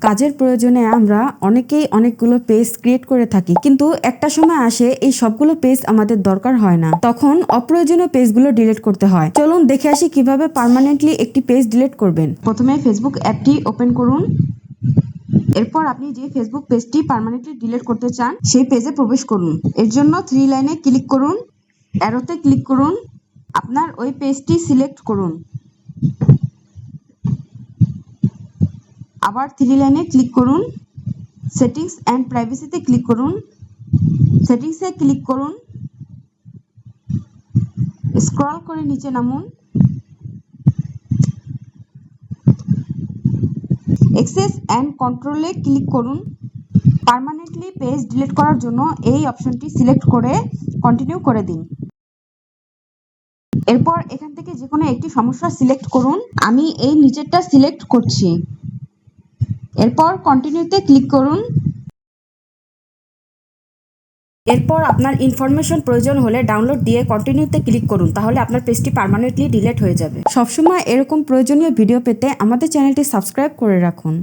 কাজের প্রয়োজনে আমরা অনেকেই অনেকগুলো পেজ ক্রিয়েট করে থাকি, কিন্তু একটা সময় আসে এই সবগুলো পেজ আমাদের দরকার হয় না, তখন অপ্রয়োজনীয় পেজগুলো ডিলিট করতে হয়। চলুন দেখে আসি কিভাবে পার্মানেন্টলি একটি পেজ ডিলিট করবেন। প্রথমে ফেসবুক অ্যাপটি ওপেন করুন। এরপর আপনি যে ফেসবুক পেজটি পার্মানেন্টলি ডিলিট করতে চান সেই পেজে প্রবেশ করুন। এর জন্য 3 লাইনে ক্লিক করুন, অ্যারোতে ক্লিক করুন, আপনার ওই পেজটি সিলেক্ট করুন, আবার 3 লাইনে ক্লিক করুন, সেটিংস অ্যান্ড প্রাইভেসিতে ক্লিক করুন, সেটিংসে ক্লিক করুন, স্ক্রল করে নিচে নামুন, অ্যাক্সেস অ্যান্ড কন্ট্রোলে ক্লিক করুন। পার্মানেন্টলি পেজ ডিলিট করার জন্য এই অপশনটি সিলেক্ট করে কন্টিনিউ করে দিন। এরপর এখান থেকে যে কোনো একটি সমস্যা সিলেক্ট করুন। আমি এই নিচেরটা সিলেক্ট করছি। এরপর কন্টিনিউতে ক্লিক করুন। এরপর আপনার ইনফরমেশন প্রয়োজন হলে ডাউনলোড দিয়ে কন্টিনিউতে ক্লিক করুন, তাহলে আপনার পেজটি পার্মানেন্টলি ডিলিট হয়ে যাবে। সবসময় এরকম প্রয়োজনীয় ভিডিও পেতে আমাদের চ্যানেলটি সাবস্ক্রাইব করে রাখুন।